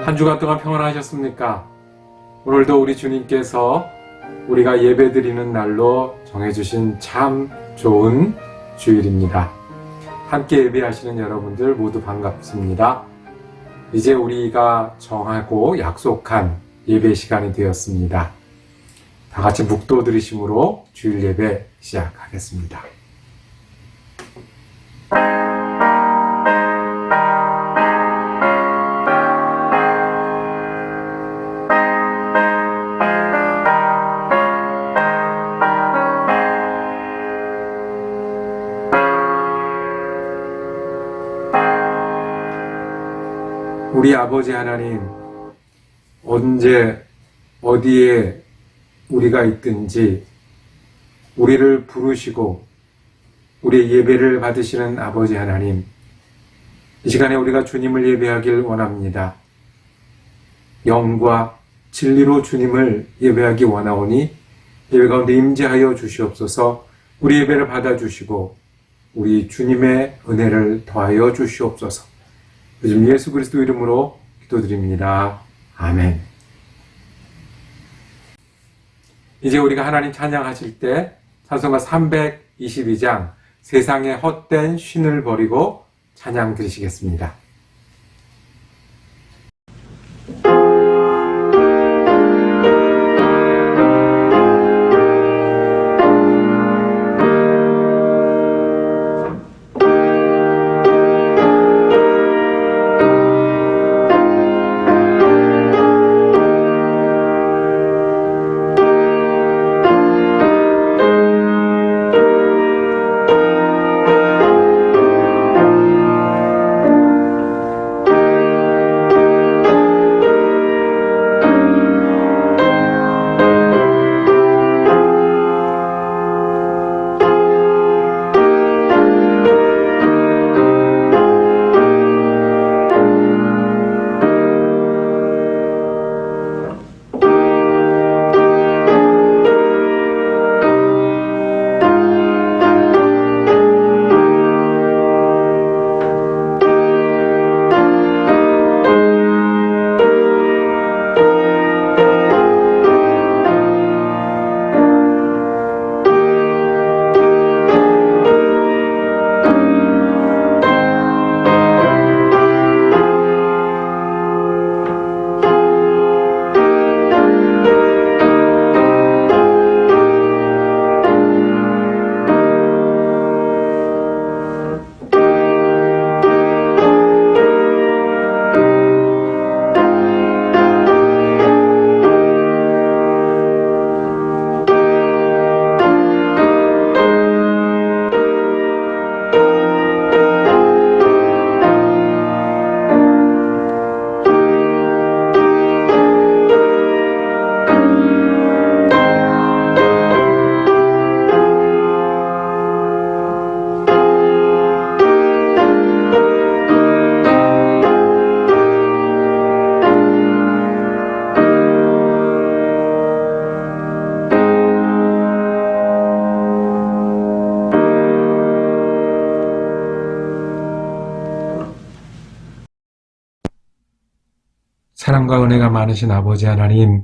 한 주간 동안 평안하셨습니까? 오늘도 우리 주님께서 우리가 예배드리는 날로 정해주신 참 좋은 주일입니다. 함께 예배하시는 여러분들 모두 반갑습니다. 이제 우리가 정하고 약속한 예배 시간이 되었습니다. 다 같이 묵도 들으심으로 주일 예배 시작하겠습니다. 우리 아버지 하나님, 언제 어디에 우리가 있든지 우리를 부르시고 우리의 예배를 받으시는 아버지 하나님, 이 시간에 우리가 주님을 예배하길 원합니다. 영과 진리로 주님을 예배하기 원하오니 예배 가운데 임재하여 주시옵소서. 우리 예배를 받아주시고 우리 주님의 은혜를 더하여 주시옵소서. 요즘 예수 그리스도 이름으로 기도드립니다. 아멘. 이제 우리가 하나님 찬양하실 때 찬송가 322장 세상의 헛된 쉰을 버리고 찬양 드리시겠습니다. 사랑과 은혜가 많으신 아버지 하나님,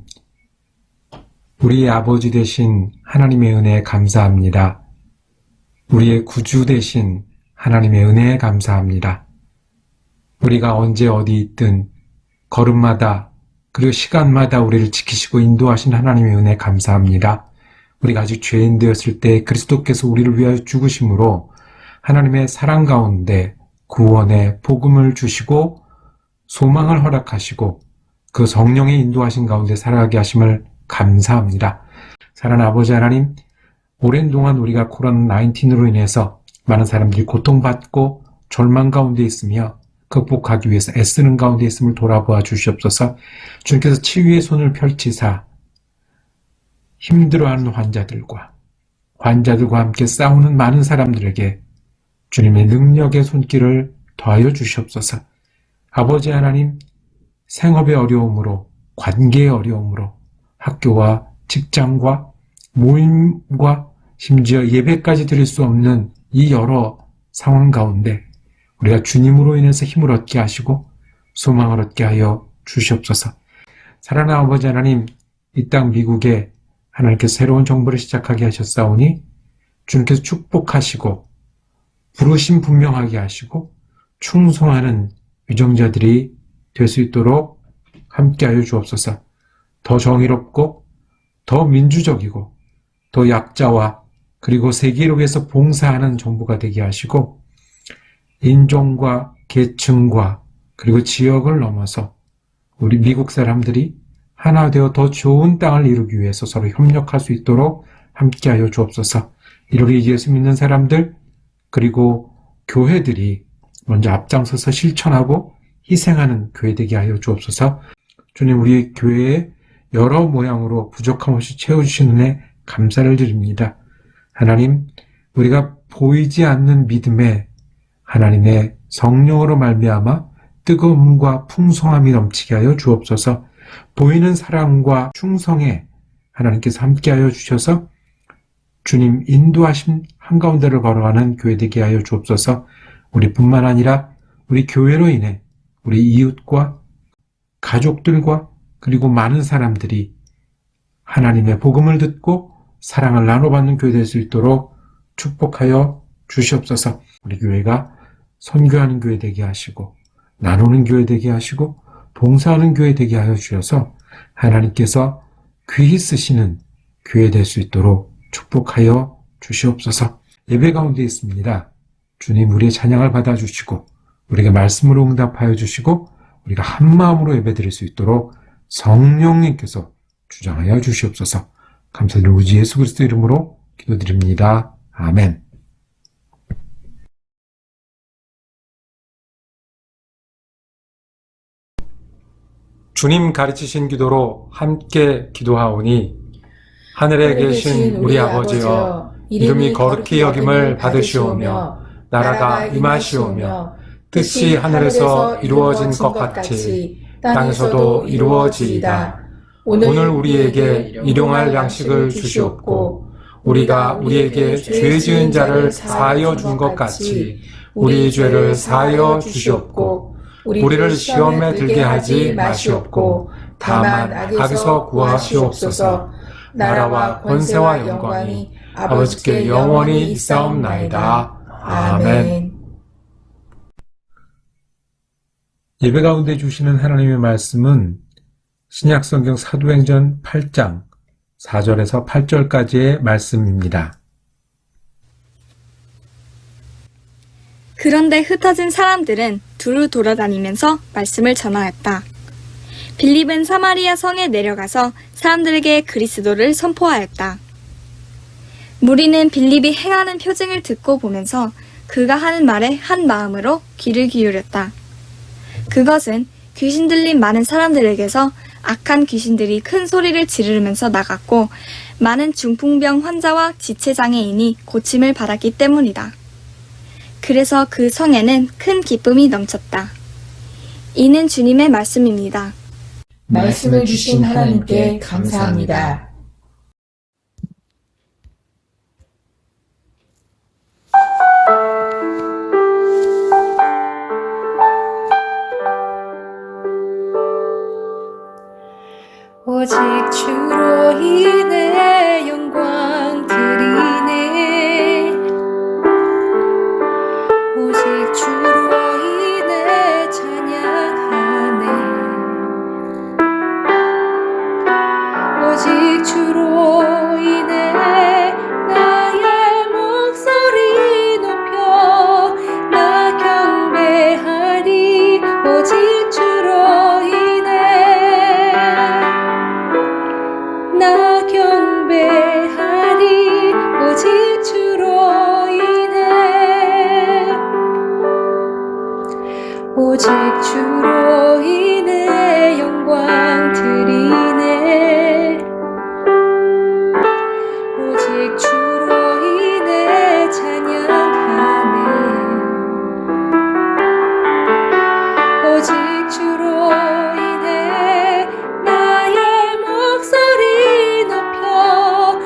우리의 아버지 되신 하나님의 은혜에 감사합니다. 우리의 구주 되신 하나님의 은혜에 감사합니다. 우리가 언제 어디 있든 걸음마다 그리고 시간마다 우리를 지키시고 인도하신 하나님의 은혜에 감사합니다. 우리가 아직 죄인 되었을 때 그리스도께서 우리를 위하여 죽으심으로 하나님의 사랑 가운데 구원의 복음을 주시고 소망을 허락하시고 그 성령의 인도하신 가운데 살아가게 하심을 감사합니다. 사랑하는 아버지 하나님, 오랜 동안 우리가 코로나19로 인해서 많은 사람들이 고통받고 절망 가운데 있으며 극복하기 위해서 애쓰는 가운데 있음을 돌아보아 주시옵소서. 주님께서 치유의 손을 펼치사 힘들어하는 환자들과 함께 싸우는 많은 사람들에게 주님의 능력의 손길을 더하여 주시옵소서. 아버지 하나님, 생업의 어려움으로, 관계의 어려움으로, 학교와 직장과 모임과 심지어 예배까지 드릴 수 없는 이 여러 상황 가운데 우리가 주님으로 인해서 힘을 얻게 하시고 소망을 얻게 하여 주시옵소서. 사랑하는 아버지 하나님, 이 땅 미국에 하나님께서 새로운 정부를 시작하게 하셨사오니 주님께서 축복하시고 부르심 분명하게 하시고 충성하는 유정자들이 될 수 있도록 함께하여 주옵소서. 더 정의롭고 더 민주적이고 더 약자와 그리고 세계를 위해서 봉사하는 정부가 되게 하시고 인종과 계층과 그리고 지역을 넘어서 우리 미국 사람들이 하나 되어 더 좋은 땅을 이루기 위해서 서로 협력할 수 있도록 함께하여 주옵소서. 이를 위해 예수 믿는 사람들 그리고 교회들이 먼저 앞장서서 실천하고 희생하는 교회 되게 하여 주옵소서. 주님, 우리 교회에 여러 모양으로 부족함 없이 채워주신 은혜 감사를 드립니다. 하나님, 우리가 보이지 않는 믿음에 하나님의 성령으로 말미암아 뜨거움과 풍성함이 넘치게 하여 주옵소서. 보이는 사랑과 충성에 하나님께서 함께하여 주셔서 주님 인도하심 한가운데를 걸어가는 교회 되게 하여 주옵소서. 우리뿐만 아니라 우리 교회로 인해 우리 이웃과 가족들과 그리고 많은 사람들이 하나님의 복음을 듣고 사랑을 나눠받는 교회 될 수 있도록 축복하여 주시옵소서. 우리 교회가 선교하는 교회 되게 하시고 나누는 교회 되게 하시고 봉사하는 교회 되게 하여 주셔서 하나님께서 귀히 쓰시는 교회 될 수 있도록 축복하여 주시옵소서. 예배 가운데 있습니다. 주님, 우리의 찬양을 받아주시고 우리가 말씀으로 응답하여 주시고 우리가 한마음으로 예배 드릴 수 있도록 성령님께서 주장하여 주시옵소서. 감사드리는 우리 주 예수 그리스도 이름으로 기도드립니다. 아멘. 주님 가르치신 기도로 함께 기도하오니 하늘에 계신 우리 아버지여, 이름이 거룩히 여김을 받으시오며 나라가 임하시오며 뜻이 하늘에서 이루어진 것 같이 땅에서도 이루어지이다. 오늘 우리에게 일용할 양식을 주시옵고 우리가 우리에게 죄 지은 자를 사하여 준 것 같이 우리의 죄를 사하여 주시옵고 우리를 시험에 들게 하지 마시옵고 다만 악에서 구하시옵소서. 나라와 권세와 영광이 아버지께 영원히 있사옵나이다. 아멘. 예배 가운데 주시는 하나님의 말씀은 신약성경 사도행전 8장 4절에서 8절까지의 말씀입니다. 그런데 흩어진 사람들은 두루 돌아다니면서 말씀을 전하였다. 빌립은 사마리아 성에 내려가서 사람들에게 그리스도를 선포하였다. 무리는 빌립이 행하는 표징을 듣고 보면서 그가 하는 말에 한 마음으로 귀를 기울였다. 그것은 귀신 들린 많은 사람들에게서 악한 귀신들이 큰 소리를 지르면서 나갔고 많은 중풍병 환자와 지체장애인이 고침을 받았기 때문이다. 그래서 그 성에는 큰 기쁨이 넘쳤다. 이는 주님의 말씀입니다. 말씀을 주신 하나님께 감사합니다. 오직 주로 인해 영광 드리네. 오직 주로 인해 찬양하네. 오직 주로 인해 나의 목소리 높여 나 경배하리. 오직 주로 인해 나 경배하리. 오직 주로 인해 오직 주로 인해 영광 드리네. 오직 주로 인해 찬양하네. 오직 주로 인해 나의 목소리 높여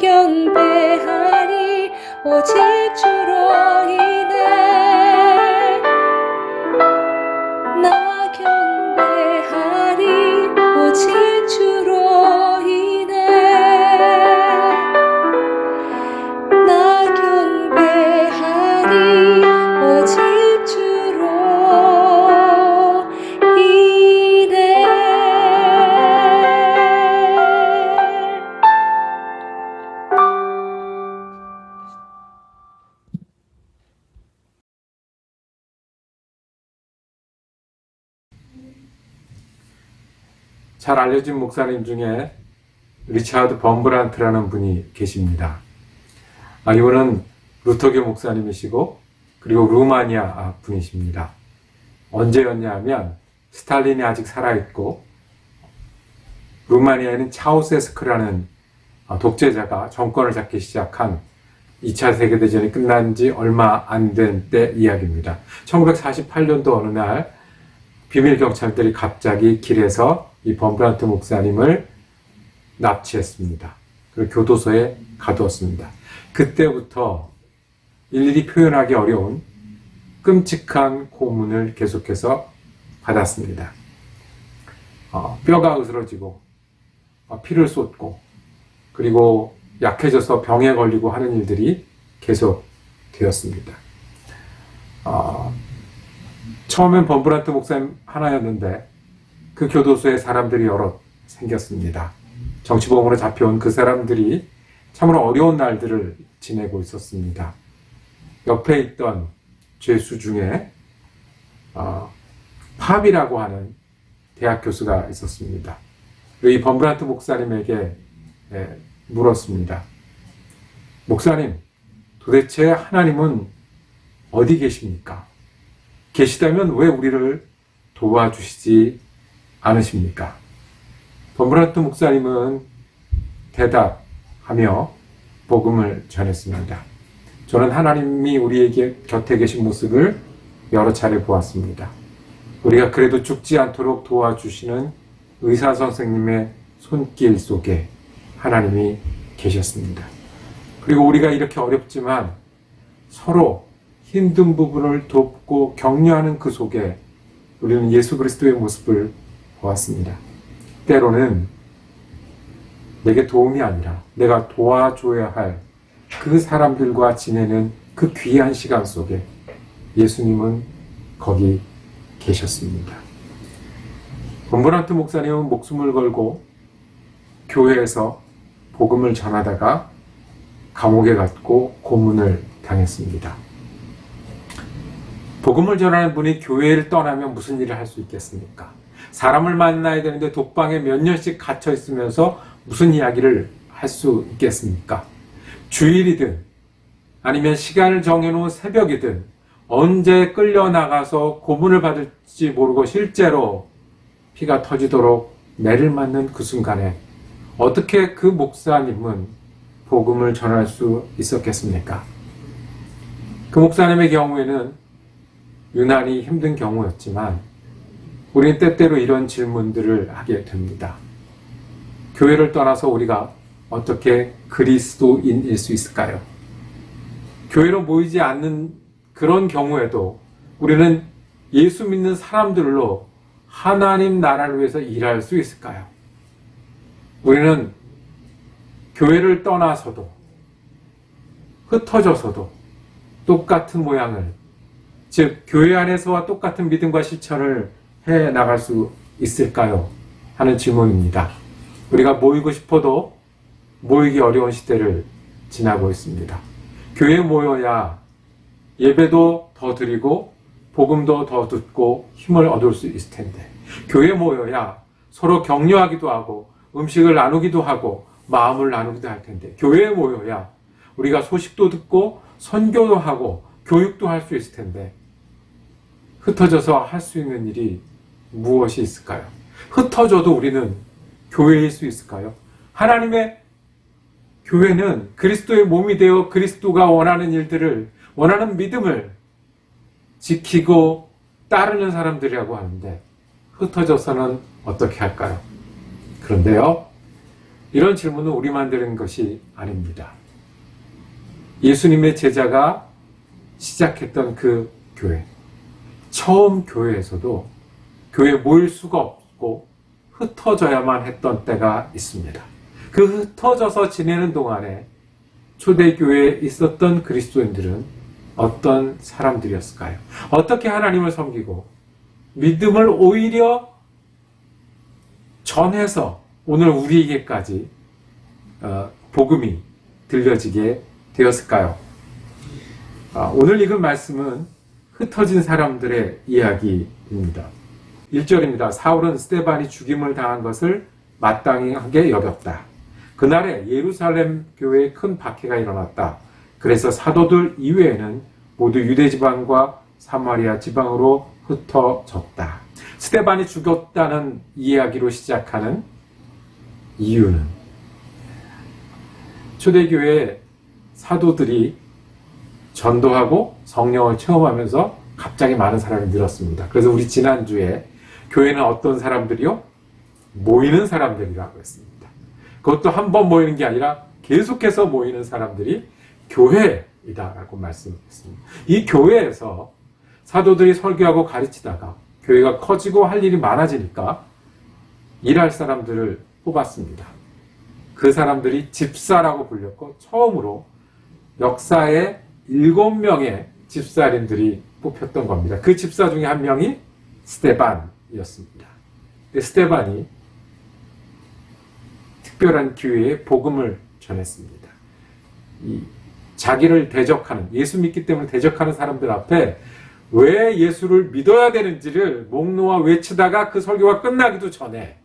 경배하리 오직 주로 인해 나 경배하리 오직 주로 인해 나 경배하리 오직 주로 인해 잘 알려진 목사님 중에 리차드 범브란트라는 분이 계십니다. 이분은 루터교 목사님이시고 그리고 루마니아 분이십니다. 언제였냐 하면 스탈린이 아직 살아있고 루마니아에는 차우세스크라는 독재자가 정권을 잡기 시작한 2차 세계대전이 끝난 지 얼마 안 된 때 이야기입니다. 1948년도 어느 날 비밀 경찰들이 갑자기 길에서 이 범브란트 목사님을 납치했습니다. 그리고 교도소에 가두었습니다. 그때부터 일일이 표현하기 어려운 끔찍한 고문을 계속해서 받았습니다. 뼈가 으스러지고 피를 쏟고 그리고 약해져서 병에 걸리고 하는 일들이 계속 되었습니다. 처음엔 범브란트 목사님 하나였는데 그 교도소에 사람들이 여럿 생겼습니다. 정치범으로 잡혀온 그 사람들이 참으로 어려운 날들을 지내고 있었습니다. 옆에 있던 죄수 중에 팝이라고 하는 대학 교수가 있었습니다. 이 범브란트 목사님에게 물었습니다. 목사님, 도대체 하나님은 어디 계십니까? 계시다면 왜 우리를 도와주시지 않으십니까? 범브란트 목사님은 대답하며 복음을 전했습니다. 저는 하나님이 우리에게 곁에 계신 모습을 여러 차례 보았습니다. 우리가 그래도 죽지 않도록 도와주시는 의사 선생님의 손길 속에 하나님이 계셨습니다. 그리고 우리가 이렇게 어렵지만 서로 힘든 부분을 돕고 격려하는 그 속에 우리는 예수 그리스도의 모습을 보았습니다. 때로는 내게 도움이 아니라 내가 도와줘야 할 그 사람들과 지내는 그 귀한 시간 속에 예수님은 거기 계셨습니다. 범브란트 목사님은 목숨을 걸고 교회에서 복음을 전하다가 감옥에 갔고 고문을 당했습니다. 복음을 전하는 분이 교회를 떠나면 무슨 일을 할 수 있겠습니까? 사람을 만나야 되는데 독방에 몇 년씩 갇혀 있으면서 무슨 이야기를 할 수 있겠습니까? 주일이든 아니면 시간을 정해놓은 새벽이든 언제 끌려나가서 고문을 받을지 모르고 실제로 피가 터지도록 매를 맞는 그 순간에 어떻게 그 목사님은 복음을 전할 수 있었겠습니까? 그 목사님의 경우에는 유난히 힘든 경우였지만 우리는 때때로 이런 질문들을 하게 됩니다. 교회를 떠나서 우리가 어떻게 그리스도인일 수 있을까요? 교회로 모이지 않는 그런 경우에도 우리는 예수 믿는 사람들로 하나님 나라를 위해서 일할 수 있을까요? 우리는 교회를 떠나서도 흩어져서도 똑같은 모양을, 즉 교회 안에서와 똑같은 믿음과 실천을 해 나갈 수 있을까요? 하는 질문입니다. 우리가 모이고 싶어도 모이기 어려운 시대를 지나고 있습니다. 교회에 모여야 예배도 더 드리고 복음도 더 듣고 힘을 얻을 수 있을 텐데, 교회에 모여야 서로 격려하기도 하고 음식을 나누기도 하고 마음을 나누기도 할 텐데, 교회에 모여야 우리가 소식도 듣고 선교도 하고 교육도 할 수 있을 텐데, 흩어져서 할 수 있는 일이 무엇이 있을까요? 흩어져도 우리는 교회일 수 있을까요? 하나님의 교회는 그리스도의 몸이 되어 그리스도가 원하는 일들을, 원하는 믿음을 지키고 따르는 사람들이라고 하는데 흩어져서는 어떻게 할까요? 그런데요, 이런 질문은 우리만 드는 것이 아닙니다. 예수님의 제자가 시작했던 그 교회, 처음 교회에서도 교회에 모일 수가 없고 흩어져야만 했던 때가 있습니다. 그 흩어져서 지내는 동안에 초대교회에 있었던 그리스도인들은 어떤 사람들이었을까요? 어떻게 하나님을 섬기고 믿음을 오히려 전해서 오늘 우리에게까지 복음이 들려지게 되었을까요? 오늘 읽은 말씀은 흩어진 사람들의 이야기입니다. 1절입니다. 사울은 스데반이 죽임을 당한 것을 마땅하게 여겼다. 그날에 예루살렘 교회에 큰 박해가 일어났다. 그래서 사도들 이외에는 모두 유대 지방과 사마리아 지방으로 흩어졌다. 스데반이 죽었다는 이야기로 시작하는 이유는 초대교회 사도들이 전도하고 성령을 체험하면서 갑자기 많은 사람이 늘었습니다. 그래서 우리 지난주에 교회는 어떤 사람들이요? 모이는 사람들이라고 했습니다. 그것도 한 번 모이는 게 아니라 계속해서 모이는 사람들이 교회이다라고 말씀했습니다. 이 교회에서 사도들이 설교하고 가르치다가 교회가 커지고 할 일이 많아지니까 일할 사람들을 뽑았습니다. 그 사람들이 집사라고 불렸고 처음으로 역사에 7명의 집사님들이 뽑혔던 겁니다. 그 집사 중에 한 명이 스데반이었습니다. 스데반이 특별한 기회에 복음을 전했습니다. 자기를 대적하는, 예수 믿기 때문에 대적하는 사람들 앞에 왜 예수를 믿어야 되는지를 목 놓아 외치다가 그 설교가 끝나기도 전에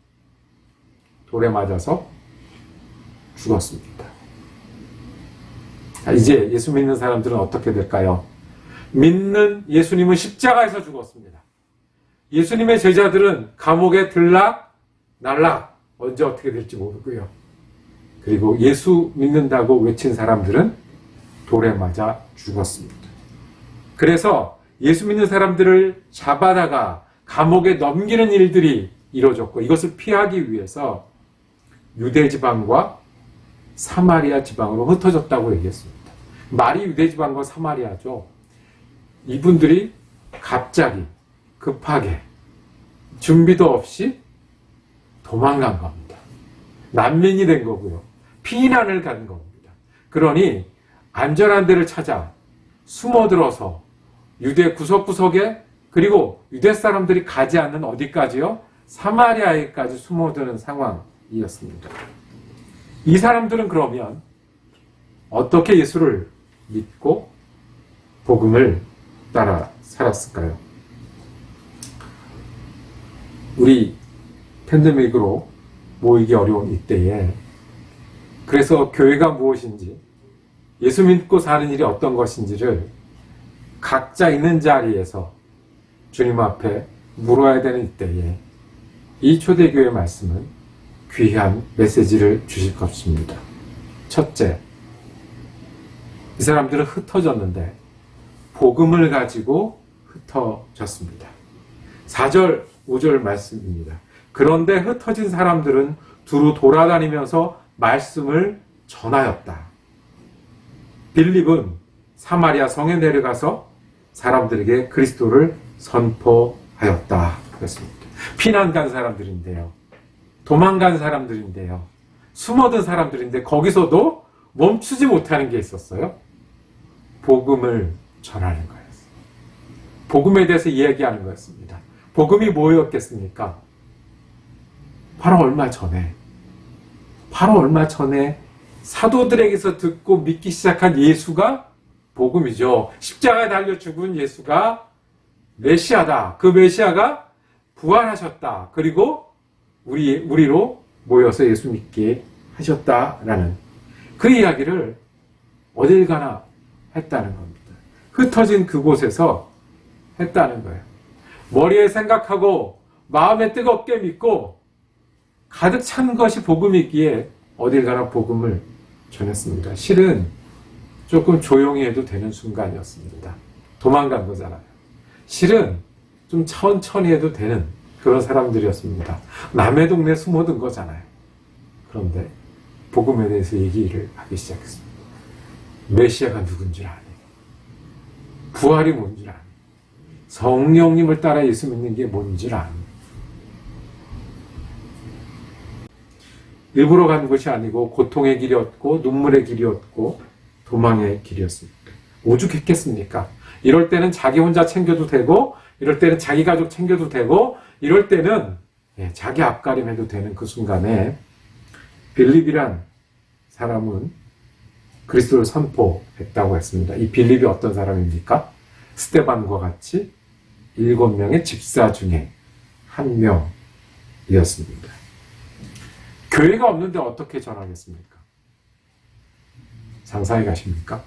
돌에 맞아서 죽었습니다. 이제 예수 믿는 사람들은 어떻게 될까요? 믿는 예수님은 십자가에서 죽었습니다. 예수님의 제자들은 감옥에 들락 날락 언제 어떻게 될지 모르고요. 그리고 예수 믿는다고 외친 사람들은 돌에 맞아 죽었습니다. 그래서 예수 믿는 사람들을 잡아다가 감옥에 넘기는 일들이 이루어졌고 이것을 피하기 위해서 유대 지방과 사마리아 지방으로 흩어졌다고 얘기했습니다. 말이 유대 지방과 사마리아죠. 이분들이 갑자기 급하게 준비도 없이 도망간 겁니다. 난민이 된 거고요. 피난을 간 겁니다. 그러니 안전한 데를 찾아 숨어들어서 유대 구석구석에 그리고 유대 사람들이 가지 않는 어디까지요? 사마리아에까지 숨어드는 상황이었습니다. 이 사람들은 그러면 어떻게 예수를 믿고 복음을 따라 살았을까요? 우리 팬데믹으로 모이기 어려운 이때에 그래서 교회가 무엇인지 예수 믿고 사는 일이 어떤 것인지를 각자 있는 자리에서 주님 앞에 물어야 되는 이때에 이 초대교회 말씀은 귀한 메시지를 주실 것입니다. 첫째, 이 사람들은 흩어졌는데 복음을 가지고 흩어졌습니다. 4절, 5절 말씀입니다. 그런데 흩어진 사람들은 두루 돌아다니면서 말씀을 전하였다. 빌립은 사마리아 성에 내려가서 사람들에게 그리스도를 선포하였다. 그랬습니다. 피난 간 사람들인데요. 도망간 사람들인데요. 숨어든 사람들인데 거기서도 멈추지 못하는 게 있었어요. 복음을 전하는 거였어요. 복음에 대해서 이야기하는 거였습니다. 복음이 뭐였겠습니까? 바로 얼마 전에 사도들에게서 듣고 믿기 시작한 예수가 복음이죠. 십자가에 달려 죽은 예수가 메시아다. 그 메시아가 부활하셨다. 그리고 우리로 모여서 예수 믿게 하셨다라는 그 이야기를 어딜 가나 했다는 겁니다. 흩어진 그곳에서 했다는 거예요. 머리에 생각하고 마음에 뜨겁게 믿고 가득 찬 것이 복음이기에 어딜 가나 복음을 전했습니다. 실은 조금 조용히 해도 되는 순간이었습니다. 도망간 거잖아요. 실은 좀 천천히 해도 되는 그런 사람들이었습니다. 남의 동네에 숨어든 거잖아요. 그런데 복음에 대해서 얘기를 하기 시작했습니다. 메시아가 누군지 아니, 부활이 뭔지 아니, 성령님을 따라 예수 믿는 게 뭔지 아니. 일부러 간 것이 아니고 고통의 길이었고 눈물의 길이었고 도망의 길이었습니다. 오죽했겠습니까? 이럴 때는 자기 혼자 챙겨도 되고, 이럴 때는 자기 가족 챙겨도 되고, 이럴 때는 자기 앞가림해도 되는 그 순간에 빌립이란 사람은 그리스도를 선포했다고 했습니다. 이 빌립이 어떤 사람입니까? 스데반과 같이 7명의 집사 중에 한 명이었습니다. 교회가 없는데 어떻게 전하겠습니까? 상상해 가십니까?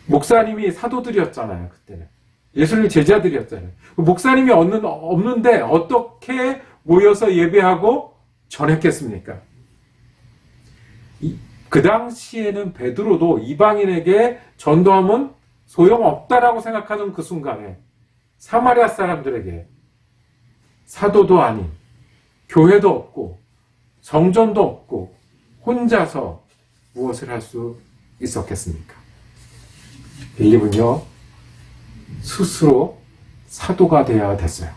목사님이 사도들이었잖아요, 그때는. 예수님 제자들이었잖아요. 목사님이 없는데 어떻게 모여서 예배하고 전했겠습니까? 그 당시에는 베드로도 이방인에게 전도하면 소용없다라고 생각하는 그 순간에 사마리아 사람들에게 사도도 아닌, 교회도 없고, 성전도 없고, 혼자서 무엇을 할 수 있었겠습니까? 빌립은요, 스스로 사도가 되어야 됐어요.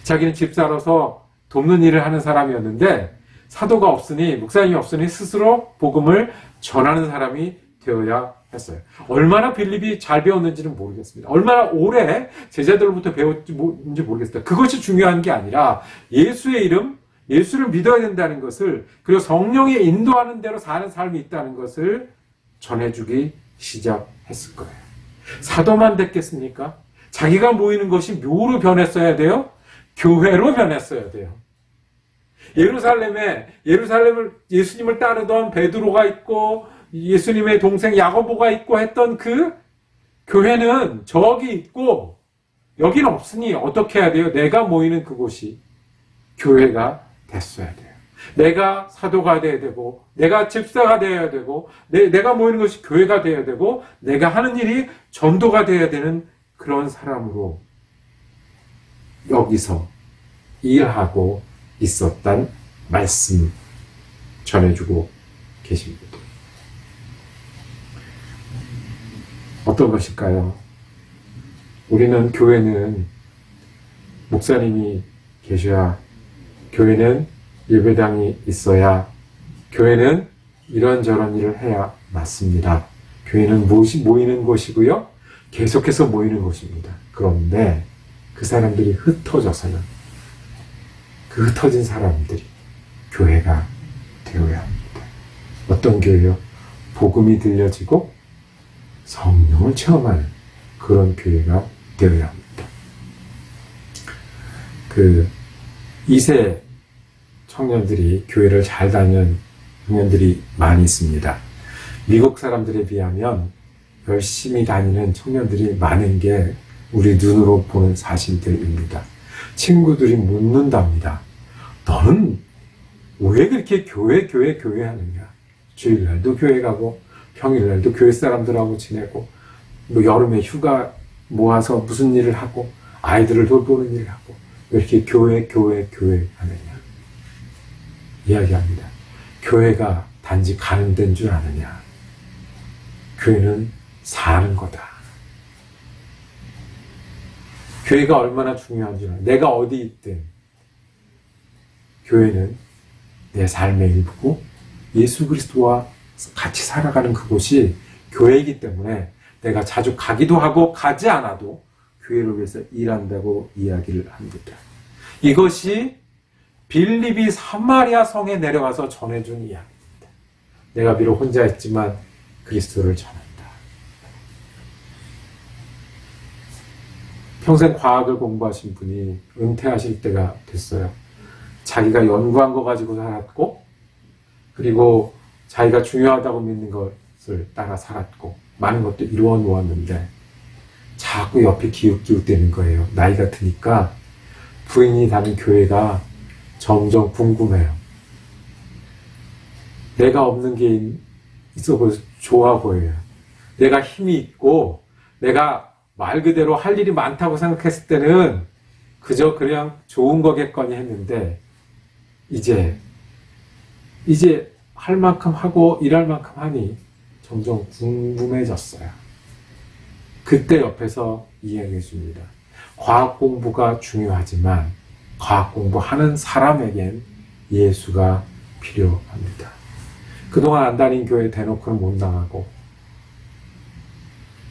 자기는 집사로서 돕는 일을 하는 사람이었는데, 사도가 없으니, 목사님이 없으니 스스로 복음을 전하는 사람이 되어야 했어요. 얼마나 빌립이 잘 배웠는지는 모르겠습니다. 얼마나 오래 제자들로부터 배웠는지 모르겠습니다. 그것이 중요한 게 아니라 예수의 이름, 예수를 믿어야 된다는 것을, 그리고 성령이 인도하는 대로 사는 삶이 있다는 것을 전해주기 시작했을 거예요. 사도만 됐겠습니까? 자기가 모이는 것이 묘로 변했어야 돼요? 교회로 변했어야 돼요. 예루살렘을 예수님을 따르던 베드로가 있고 예수님의 동생 야고보가 있고 했던 그 교회는 저기 있고 여기는 없으니 어떻게 해야 돼요? 내가 모이는 그곳이 교회가 됐어야 돼요. 내가 사도가 되어야 되고, 내가 집사가 되어야 되고, 내가 모이는 것이 교회가 되어야 되고, 내가 하는 일이 전도가 되어야 되는 그런 사람으로 여기서 일하고 있었단 말씀 전해주고 계십니다. 어떤 것일까요? 우리는 교회는 목사님이 계셔야, 교회는 예배당이 있어야, 교회는 이런저런 일을 해야 맞습니다. 교회는 모이는 곳이고요. 계속해서 모이는 곳입니다. 그런데 그 사람들이 흩어져서는 그 흩어진 사람들이 교회가 되어야 합니다. 어떤 교회요? 복음이 들려지고 성령을 체험하는 그런 교회가 되어야 합니다. 그 2세 청년들이 교회를 잘 다니는 청년들이 많이 있습니다. 미국 사람들에 비하면 열심히 다니는 청년들이 많은 게 우리 눈으로 보는 사실들입니다. 친구들이 묻는답니다. 너는 왜 그렇게 교회 하느냐? 주일날도 교회 가고 평일날도 교회 사람들하고 지내고, 뭐 여름에 휴가 모아서 무슨 일을 하고 아이들을 돌보는 일을 하고 왜 이렇게 교회 하느냐? 이야기합니다. 교회가 단지 가는 데인 줄 아느냐? 교회는 사는 거다. 교회가 얼마나 중요한지 알아. 내가 어디 있든 교회는 내 삶의 일부고 예수 그리스도와 같이 살아가는 그곳이 교회이기 때문에 내가 자주 가기도 하고 가지 않아도 교회를 위해서 일한다고 이야기를 합니다. 이것이 빌립이 사마리아 성에 내려가서 전해준 이야기입니다. 내가 비록 혼자 있지만 그리스도를 전한다. 평생 과학을 공부하신 분이 은퇴하실 때가 됐어요. 자기가 연구한 거 가지고 살았고, 그리고 자기가 중요하다고 믿는 것을 따라 살았고, 많은 것도 이루어 놓았는데 자꾸 옆에 기웃기웃대는 거예요. 나이가 드니까 부인이 다닌 교회가 점점 궁금해요. 내가 없는 게 있어 보여서 좋아 보여요. 내가 힘이 있고 내가 말 그대로 할 일이 많다고 생각했을 때는 그저 그냥 좋은 거겠거니 했는데 이제 이제 할 만큼 하고 일할 만큼 하니 점점 궁금해졌어요. 그때 옆에서 이야기해 줍니다. 과학 공부가 중요하지만 과학 공부하는 사람에겐 예수가 필요합니다. 그동안 안 다닌 교회 대놓고는 못 나가고,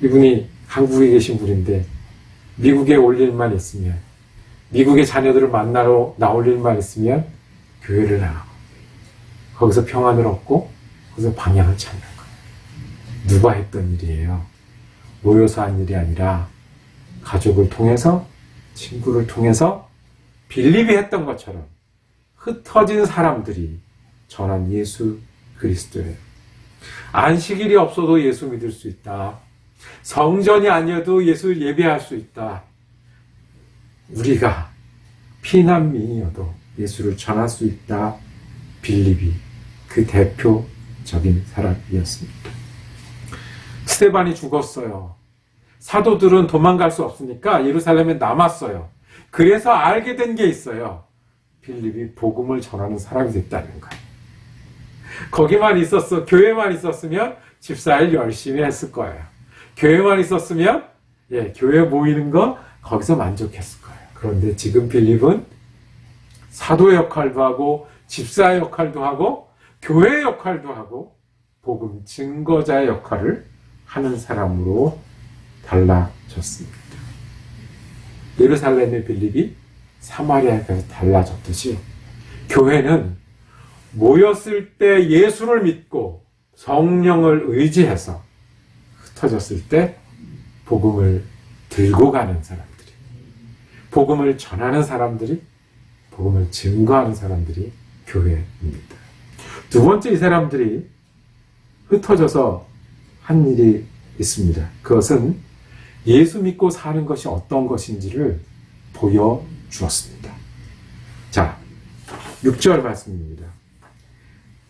이분이 한국에 계신 분인데 미국에 올 일만 있으면, 미국의 자녀들을 만나러 나올 일만 있으면 교회를 나가고 거기서 평안을 얻고 거기서 방향을 찾는 거예요. 누가 했던 일이에요. 모여서 한 일이 아니라 가족을 통해서, 친구를 통해서 빌립이 했던 것처럼 흩어진 사람들이 전한 예수 그리스도예요. 안식일이 없어도 예수 믿을 수 있다. 성전이 아니어도 예수 예배할 수 있다. 우리가 피난민이어도 예수를 전할 수 있다. 빌립이 그 대표적인 사람이었습니다. 스데반이 죽었어요. 사도들은 도망갈 수 없으니까 예루살렘에 남았어요. 그래서 알게 된 게 있어요. 빌립이 복음을 전하는 사람이 됐다는 거예요. 거기만 있었어, 교회만 있었으면 집사일 열심히 했을 거예요. 교회만 있었으면 교회 모이는 거 거기서 만족했을 거예요. 그런데 지금 빌립은 사도의 역할도 하고 집사의 역할도 하고 교회의 역할도 하고 복음 증거자의 역할을 하는 사람으로 달라졌습니다. 예루살렘의 빌립이 사마리아에 가서 달라졌듯이 교회는 모였을 때 예수를 믿고 성령을 의지해서 흩어졌을 때 복음을 들고 가는 사람들이, 복음을 전하는 사람들이, 복음을 증거하는 사람들이 교회입니다. 두 번째, 이 사람들이 흩어져서 한 일이 있습니다. 그것은 예수 믿고 사는 것이 어떤 것인지를 보여주었습니다. 자, 6절 말씀입니다.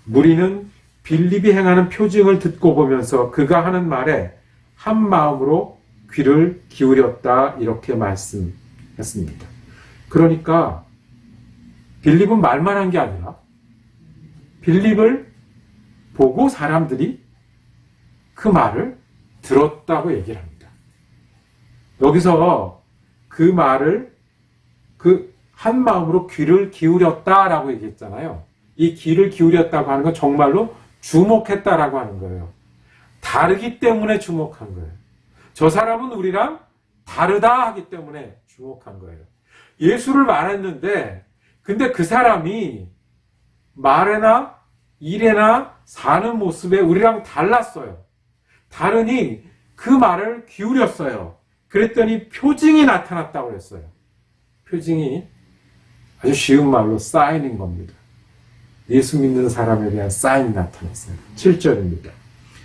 무리는 빌립이 행하는 표징을 듣고 보면서 그가 하는 말에 한 마음으로 귀를 기울였다, 이렇게 말씀했습니다. 그러니까 빌립은 말만 한 게 아니라 빌립을 보고 사람들이 그 말을 들었다고 얘기를 합니다. 여기서 그 말을 한 마음으로 귀를 기울였다라고 얘기했잖아요. 이 귀를 기울였다고 하는 건 정말로 주목했다라고 하는 거예요. 다르기 때문에 주목한 거예요. 저 사람은 우리랑 다르다 하기 때문에 주목한 거예요. 예수를 말했는데, 근데 그 사람이 말에나 일에나 사는 모습에 우리랑 달랐어요. 다르니 그 말을 기울였어요. 그랬더니 표징이 나타났다고 했어요. 표징이 아주 쉬운 말로 사인인 겁니다. 예수 믿는 사람에 대한 사인이 나타났어요. 7절입니다.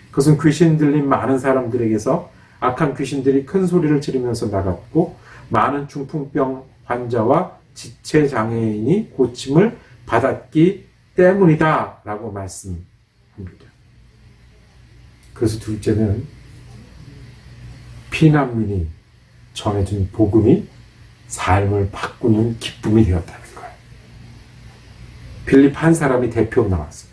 그것은 귀신 들린 많은 사람들에게서 악한 귀신들이 큰 소리를 지르면서 나갔고 많은 중풍병 환자와 지체장애인이 고침을 받았기 때문이다 라고 말씀합니다. 그래서 둘째는 피난민이 전해준 복음이 삶을 바꾸는 기쁨이 되었다는 거예요. 빌립 한 사람이 대표로 나왔어요.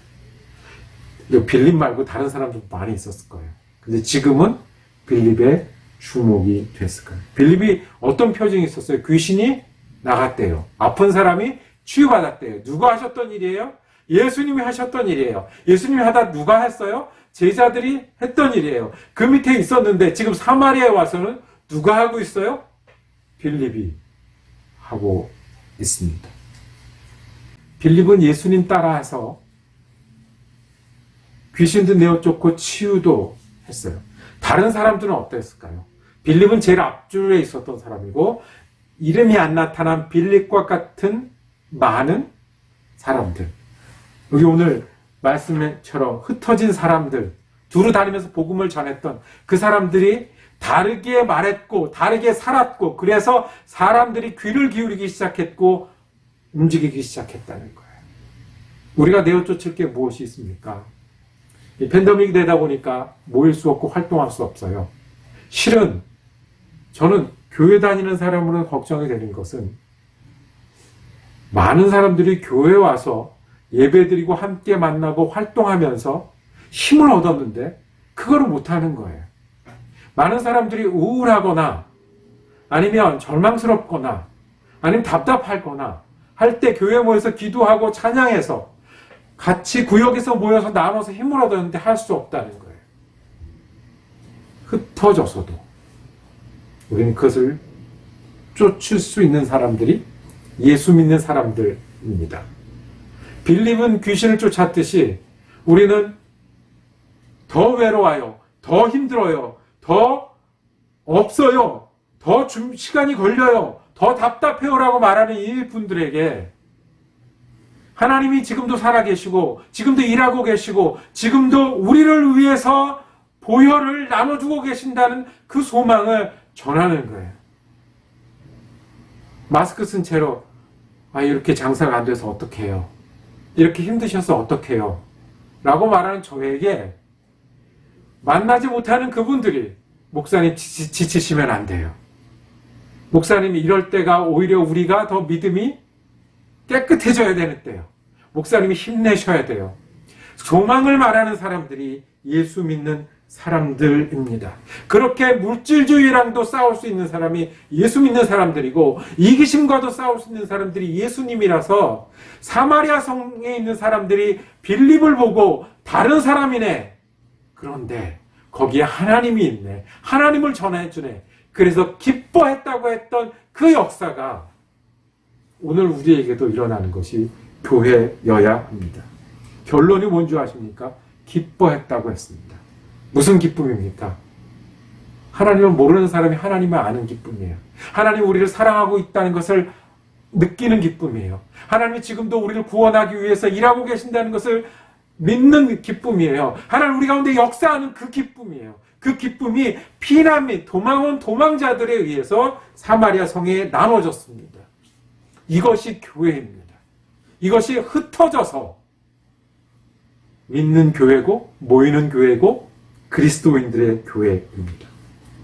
빌립 말고 다른 사람도 많이 있었을 거예요. 근데 지금은 빌립의 주목이 됐을 거예요. 빌립이 어떤 표정이 있었어요? 귀신이 나갔대요. 아픈 사람이 치유받았대요. 누가 하셨던 일이에요? 예수님이 하셨던 일이에요. 예수님이 하다 누가 했어요? 제자들이 했던 일이에요. 그 밑에 있었는데 지금 사마리아에 와서는 누가 하고 있어요? 빌립이 하고 있습니다. 빌립은 예수님 따라해서 귀신도 내어쫓고 치유도 했어요. 다른 사람들은 어땠을까요? 빌립은 제일 앞줄에 있었던 사람이고 이름이 안 나타난 빌립과 같은 많은 사람들, 여기 오늘 말씀처럼 흩어진 사람들, 두루 다니면서 복음을 전했던 그 사람들이 다르게 말했고 다르게 살았고 그래서 사람들이 귀를 기울이기 시작했고 움직이기 시작했다는 거예요. 우리가 내어쫓을 게 무엇이 있습니까? 이 팬데믹이 되다 보니까 모일 수 없고 활동할 수 없어요. 실은 저는 교회 다니는 사람으로는 걱정이 되는 것은 많은 사람들이 교회에 와서 예배드리고 함께 만나고 활동하면서 힘을 얻었는데 그거를 못하는 거예요. 많은 사람들이 우울하거나 아니면 절망스럽거나 아니면 답답하거나 할 때 교회에 모여서 기도하고 찬양해서 같이 구역에서 모여서 나눠서 힘을 얻었는데 할 수 없다는 거예요. 흩어져서도 우리는 그것을 쫓을 수 있는 사람들이 예수 믿는 사람들입니다. 빌립은 귀신을 쫓았듯이 우리는 더 외로워요, 더 힘들어요, 더 없어요, 더 시간이 걸려요, 더 답답해요라고 말하는 이 분들에게 하나님이 지금도 살아계시고 지금도 일하고 계시고 지금도 우리를 위해서 보혈을 나눠주고 계신다는 그 소망을 전하는 거예요. 마스크 쓴 채로 이렇게 장사가 안 돼서 어떡해요? 이렇게 힘드셔서 어떡해요? 라고 말하는 저에게 만나지 못하는 그분들이 목사님 지치시면 안 돼요. 목사님이 이럴 때가 오히려 우리가 더 믿음이 깨끗해져야 되는 때요. 목사님이 힘내셔야 돼요. 소망을 말하는 사람들이 예수 믿는 사람들입니다. 그렇게 물질주의랑도 싸울 수 있는 사람이 예수 믿는 사람들이고 이기심과도 싸울 수 있는 사람들이 예수님이라서 사마리아 성에 있는 사람들이 빌립을 보고 다른 사람이네. 그런데 거기에 하나님이 있네. 하나님을 전해주네. 그래서 기뻐했다고 했던 그 역사가 오늘 우리에게도 일어나는 것이 교회여야 합니다. 결론이 뭔지 아십니까? 기뻐했다고 했습니다. 무슨 기쁨입니까? 하나님을 모르는 사람이 하나님을 아는 기쁨이에요. 하나님이 우리를 사랑하고 있다는 것을 느끼는 기쁨이에요. 하나님이 지금도 우리를 구원하기 위해서 일하고 계신다는 것을 믿는 기쁨이에요. 하나님 우리 가운데 역사하는 그 기쁨이에요. 그 기쁨이 피난 및 도망 온 도망자들에 의해서 사마리아 성에 나눠졌습니다. 이것이 교회입니다. 이것이 흩어져서 믿는 교회고 모이는 교회고 그리스도인들의 교회입니다.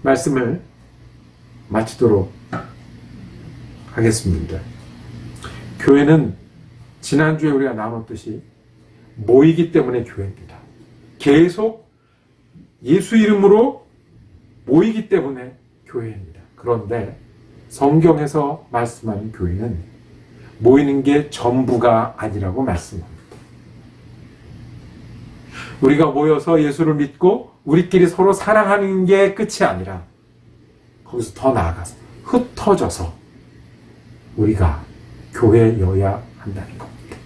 말씀을 마치도록 하겠습니다. 교회는 지난주에 우리가 나눴듯이 모이기 때문에 교회입니다. 계속 예수 이름으로 모이기 때문에 교회입니다. 그런데 성경에서 말씀하는 교회는 모이는 게 전부가 아니라고 말씀합니다. 우리가 모여서 예수를 믿고 우리끼리 서로 사랑하는 게 끝이 아니라 거기서 더 나아가서 흩어져서 우리가 교회여야 한다는 겁니다.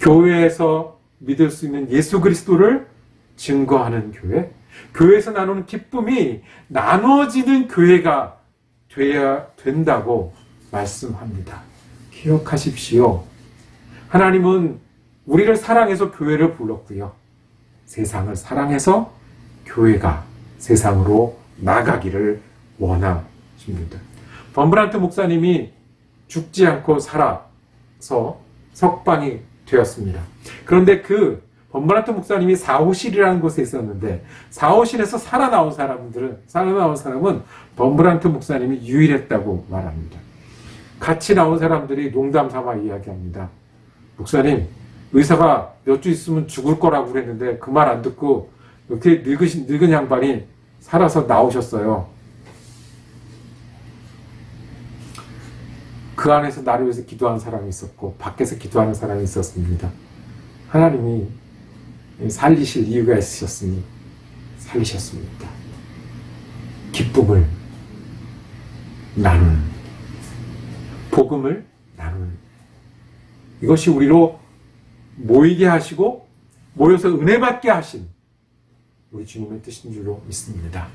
교회에서 믿을 수 있는 예수 그리스도를 증거하는 교회, 교회에서 나누는 기쁨이 나눠지는 교회가 되어야 된다고 말씀합니다. 기억하십시오. 하나님은 우리를 사랑해서 교회를 불렀고요. 세상을 사랑해서 교회가 세상으로 나가기를 원하십니다. 범브란트 목사님이 죽지 않고 살아서 석방이 되었습니다. 그런데 그 범브란트 목사님이 사호실이라는 곳에 있었는데 사호실에서 살아나온 사람은 범브란트 목사님이 유일했다고 말합니다. 같이 나온 사람들이 농담 삼아 이야기합니다. 목사님, 의사가 몇 주 있으면 죽을 거라고 그랬는데 그 말 안 듣고 이렇게 늙은 양반이 살아서 나오셨어요. 그 안에서 나를 위해서 기도하는 사람이 있었고 밖에서 기도하는 사람이 있었습니다. 하나님이 살리실 이유가 있으셨으니 살리셨습니다. 기쁨을 나누는, 복음을 나누는, 이것이 우리로 모이게 하시고 모여서 은혜 받게 하신 우리 주님의 뜻인 줄로 믿습니다.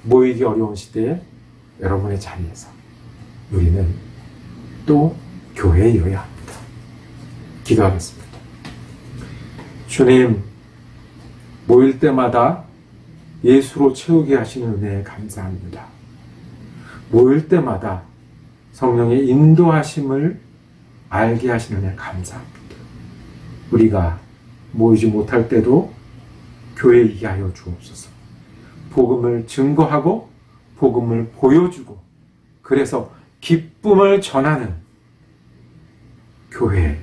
모이기 어려운 시대에 여러분의 자리에서 우리는 또 교회여야 합니다. 기도하겠습니다. 주님, 모일 때마다 예수로 채우게 하시는 은혜에 감사합니다. 모일 때마다 성령의 인도하심을 알게 하시는 은혜에 감사합니다. 우리가 모이지 못할 때도 교회 이하여 주옵소서. 복음을 증거하고 복음을 보여주고 그래서 기쁨을 전하는 교회,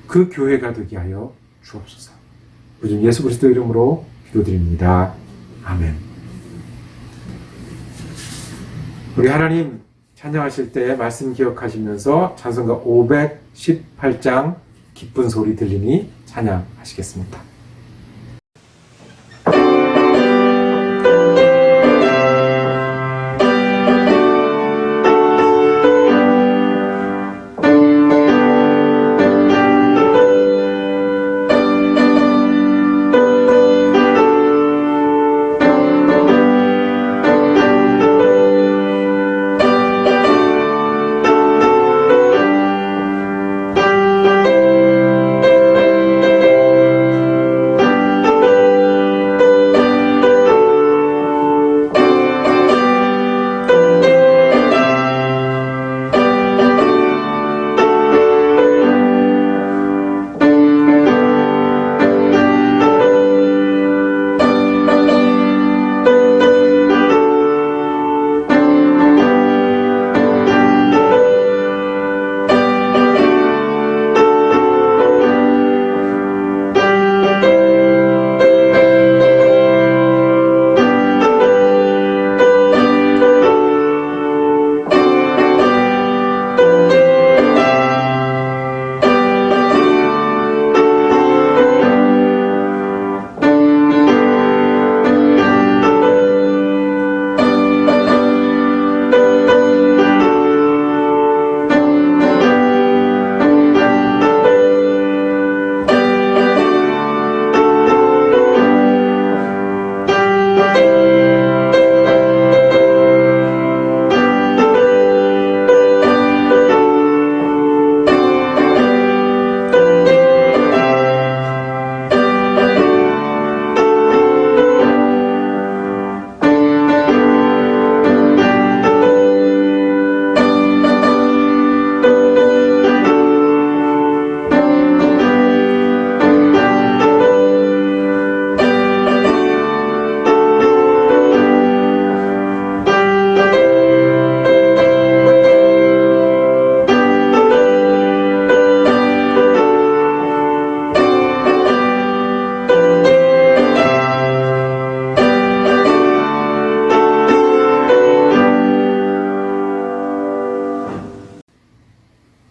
그 교회가 되게 하여 주옵소서. 우리 예수 그리스도 이름으로 기도드립니다. 아멘. 우리 하나님 찬양하실 때 말씀 기억하시면서 찬송가 518장 기쁜 소리 들리니 찬양하시겠습니다.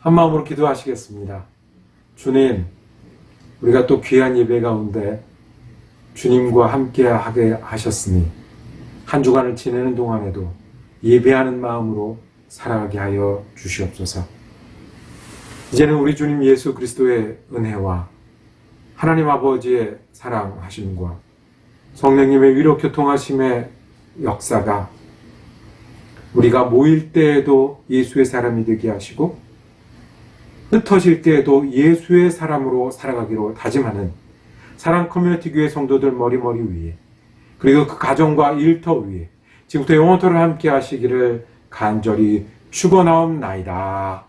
한 마음으로 기도하시겠습니다. 주님, 우리가 또 귀한 예배 가운데 주님과 함께 하게 하셨으니 한 주간을 지내는 동안에도 예배하는 마음으로 살아가게 하여 주시옵소서. 이제는 우리 주님 예수 그리스도의 은혜와 하나님 아버지의 사랑하심과 성령님의 위로 교통하심의 역사가 우리가 모일 때에도 예수의 사람이 되게 하시고 흩어질 때에도 예수의 사람으로 살아가기로 다짐하는 사랑 커뮤니티 교회 성도들 머리머리 위에 그리고 그 가정과 일터 위에 지금부터 영원토록 함께 하시기를 간절히 축원하옵나이다.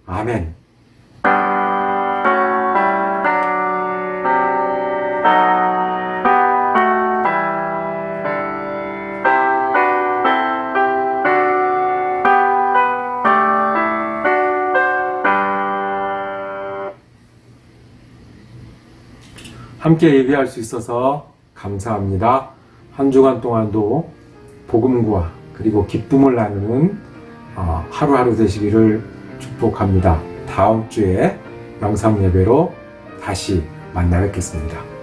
아멘. 함께 예배할 수 있어서 감사합니다. 한 주간 동안도 복음과 그리고 기쁨을 나누는 하루하루 되시기를 축복합니다. 다음 주에 영상 예배로 다시 만나 뵙겠습니다.